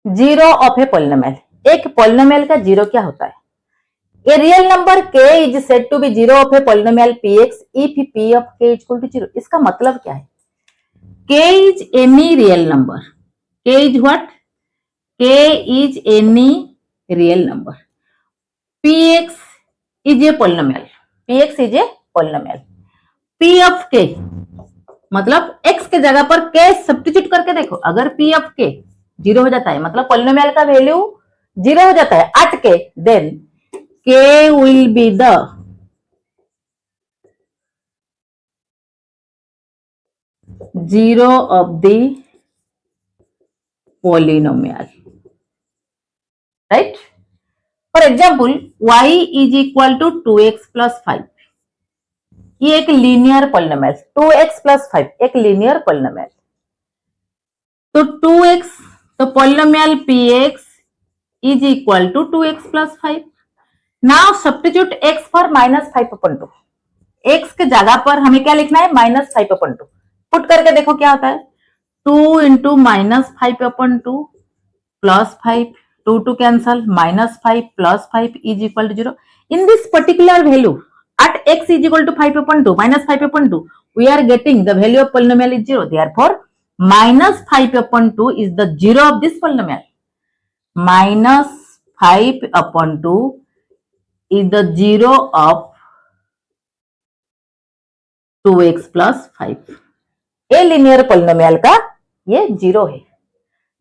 Zero of a polynomial, एक polynomial का zero क्या होता है? A real number k is said to be zero of a polynomial px if p of k is equal to zero. इसका मतलब क्या है? K is any real number. K is what? K is any real number. Px is a polynomial. Px is a polynomial. P of k मतलब x के जगह पर k substitute करके देखो, अगर P of k जीरो हो जाता है मतलब पॉलिनोमियल का वैल्यू जीरो हो जाता है at k, then k will be the zero of the polynomial, right? For example, y is equal to 2x plus 5. ये एक लीनियर पॉलिनोमियल, 2x plus 5 एक लीनियर पॉलिनोमियल, तो 2x तो polynomial px is equal to 2x plus 5. Now substitute x for minus 5/2. x के जगह पर हमें क्या लिखना है? माइनस 5/2. पुट करके देखो क्या होता है? 2 into minus 5/2 plus 5, 2 cancel, minus 5 plus 5 is equal to 0. In this particular value at x is equal to 5/2 minus 5/2, we are getting the value of polynomial is 0. Therefore, minus 5/2 is the zero of this polynomial. Minus 5/2 is the zero of 2x plus 5. A linear polynomial का ये zero है.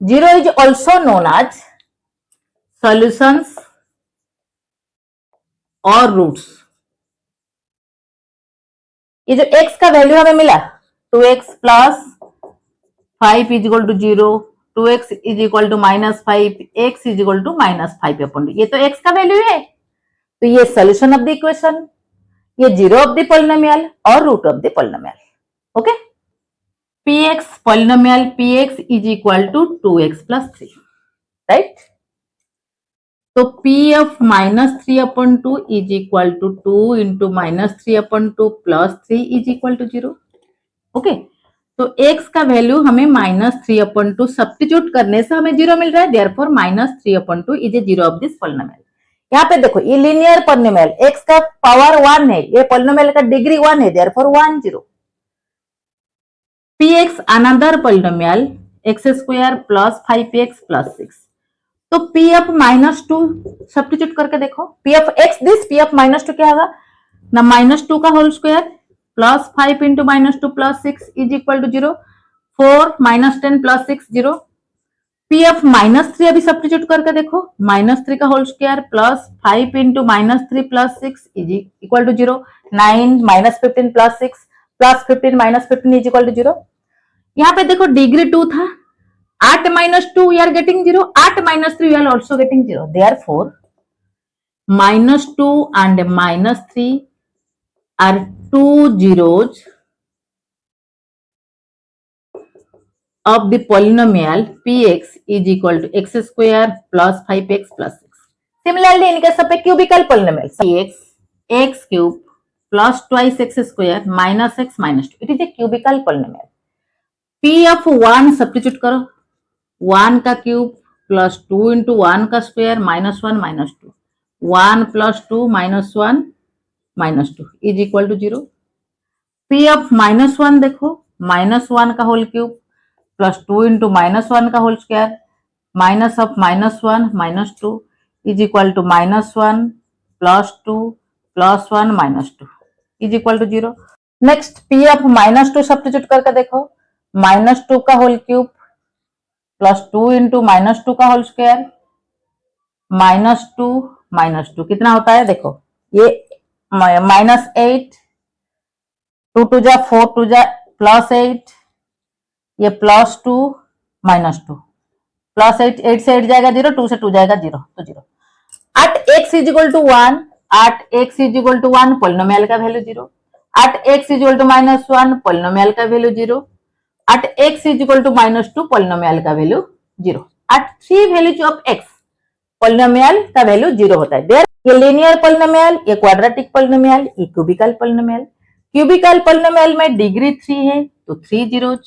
Zero is also known as solutions or roots. ये जो x का value हमें मिला 2x plus 5 is equal to 0, 2x is equal to minus 5, x is equal to minus 5/2, ये तो x का वैल्यू है, तो ये सोल्यूशन ऑफ द इक्वेशन, ये जीरो ऑफ द पॉलिनोमियल और root of the polynomial. Okay, px polynomial px is equal to 2x plus 3, right? तो p of minus 3/2 is equal to 2 into minus 3/2 plus 3 is equal to 0. Okay, तो x का value हमें minus 3/2 substitute करने से हमें zero मिल रहा है. Therefore minus 3/2 is a zero of this polynomial. यहाँ पे देखो ये लीनियर पॉलिनोमियल, x का पावर 1 है, ये पॉलिनोमियल का डिग्री 1 है, therefore 1 0. px another polynomial x square plus 5x plus 6. तो p ऑफ माइनस 2 सब्स्टिट्यूट करके देखो, p of x this p of minus 2 क्या होगा ना, माइनस 2 का whole square plus 5 into minus 2 plus 6 is equal to 0, 4 minus 10 plus 6 0. p of minus 3 अभी substitute करके देखो, माइनस 3 का whole square plus 5 into minus 3 plus 6 is equal to 0, 9 minus 15 plus 6 plus 15 minus 15 is equal to 0. यहाँ पे देखो degree 2 था, 8 minus 2 we are getting 0, 8 minus 3 we are also getting 0. Therefore, minus 2 and minus 3 are two zeros of the polynomial px is equal to x square plus 5x plus 6. Similarly, in case of a cubical polynomial, px x cube plus twice x square minus x minus 2. It is a cubical polynomial. p of 1 substitute करो, 1 का cube plus 2 into 1 का square minus 1 minus 2, 1 plus 2 minus 1 minus 2 is equal to 0. p of minus 1 देखो, minus 1 का whole cube plus 2 into minus 1 का whole square minus of minus 1 minus 2 is equal to minus 1 plus 2 plus 1 minus 2 is equal to 0. Next p of minus 2 substitute करके देखो, minus 2 का whole cube plus 2 into minus 2 का whole square minus 2 कितना होता है देखो, ये माइनस 8, 2 2 जा 4 2 जा प्लस 8, ये प्लस 2 माइनस 2 प्लस 8, 8 से 8 जाएगा 0, 2 से 2 जाएगा 0, तो 0. At x is equal to 1, at x is equal to 1 polynomial का value 0, at x is equal to minus 1 polynomial का value 0, at x is equal to minus 2 polynomial का value 0. at 3 values of x polynomial का value 0 होता है. There ये linear polynomial, ये quadratic polynomial, ये cubical polynomial. Cubical polynomial में degree 3 है तो 3 जीरोज,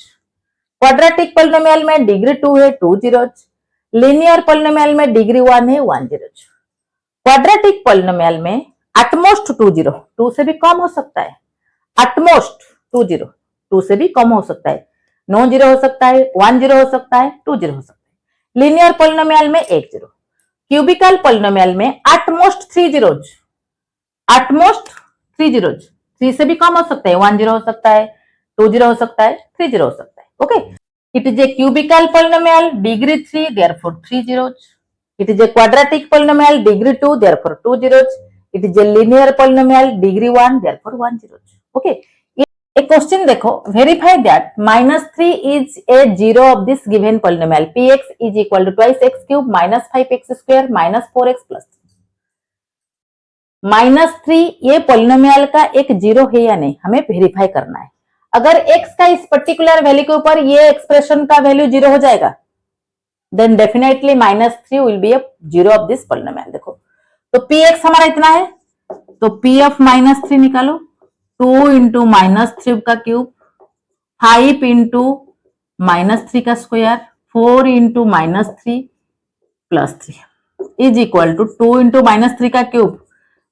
क्वाड्रेटिक पॉलिनोमियल में डिग्री 2 है 2 जीरोज, लीनियर पॉलिनोमियल में डिग्री 1 है, 1 0। क्वाड्रेटिक पॉलिनोमियल में एटमोस्ट 2 0, 2 से भी कम हो सकता है, एटमोस्ट 2 0, 2 से भी कम हो सकता है, 9 0 हो सकता है, 1 0 हो सकता है, 2 0 हो सकता है। लीनियर पॉलिनोमियल में 1 0। क्यूबिकल पॉलिनोमियल में एटमोस्ट 3 zeros, एटमोस्ट 3 zeros, 3 से भी कम हो सकता है, 1 0 हो सकता है, 2 0 हो सकता है, 3 0 हो सकता है। Okay, it is a cubical polynomial, degree 3, therefore 3 zeros. It is a quadratic polynomial, degree 2, therefore 2 zeros. It is a linear polynomial, degree 1, therefore 1 zeros. Okay. A question देखो, verify that -3 is a zero of this given polynomial. Px is equal to twice x cube minus 5x square minus 4x plus 3। ये polynomial का एक zero है या नहीं, हमें verify करना है। अगर x का इस पर्टिकुलर वैल्यू के ऊपर ये एक्सप्रेशन का वैल्यू जीरो हो जाएगा, then definitely -3 will be a zero of this polynomial। देखो, तो px हमारा इतना है, तो p of -3 निकालो, 2 into -3 का क्यूब, 5 into -3 का square, 4 into -3 plus 3 is equal to 2 into -3 का क्यूब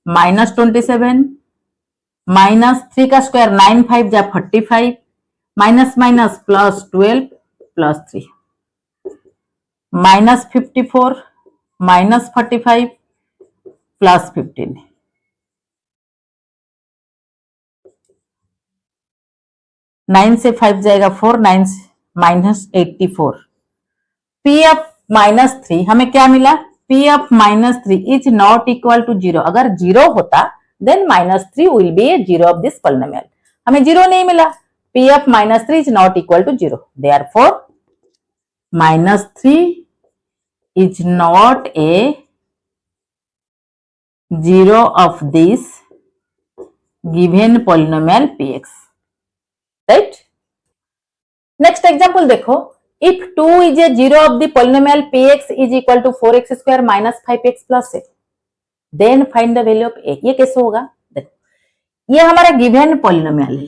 -27, -3 का स्क्वायर 9 5 जा 45, minus minus plus 12 plus 3, -54 -45 plus 15, 9 से 5 जाएगा 4, 9 -84। P ऑफ -3 हमें क्या मिला, P of -3 is not equal to 0। अगर 0 होता then -3 will be a zero of this polynomial. हमें 0 नहीं मिला, P of -3 is not equal to 0, therefore -3 is not a zero of this given polynomial px, right? Next example देखो, if 2 is a zero of the polynomial px is equal to 4x square minus 5x plus a, then find the value of a। ये कैसे होगा, देखो, ये हमारा given polynomial है,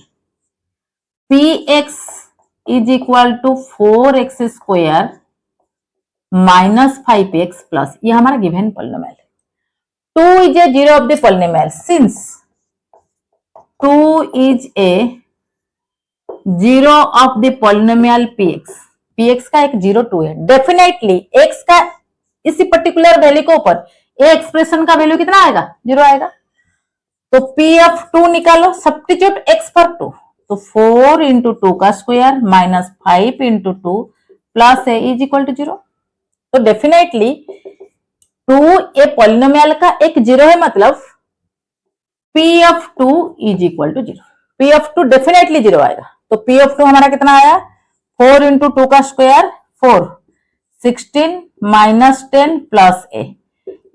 px is equal to 4x square minus 5x plus, ये हमारा given polynomial है। 2 is a zero of the polynomial, since 2 is a zero of the polynomial px, px का एक 0 2 है, डेफिनेटली x का इसी पर्टिकुलर वैल्यू के ऊपर ए एक्सप्रेशन का वैल्यू कितना आएगा, 0 आएगा। तो p ऑफ 2 निकालो, सब्स्टिट्यूट x फॉर 2, तो 4 इंटू 2 का square minus 5 into 2 plus a is equal to 0। तो डेफिनेटली 2 ए पॉलिनोमियल का एक 0 है, मतलब P of 2 is equal to 0। P of 2 definitely 0 आएगा। तो P ऑफ 2 हमारा कितना आया, 4 इंटू 2 का square 4, 16 minus 10 plus a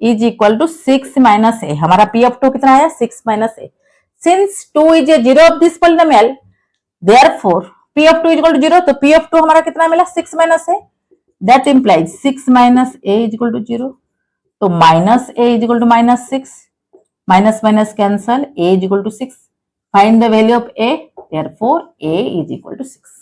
is equal to 6 minus a. हमारा P ऑफ 2 कितना आया, 6 minus a. Since 2 is a zero of this polynomial, therefore P of 2 is equal to 0, तो P ऑफ 2 हमारा कितना मिला, 6 minus a. That implies 6 minus a is equal to 0. So minus a is equal to -6. Minus minus cancel. A is equal to 6. Find the value of a. Therefore, a is equal to 6.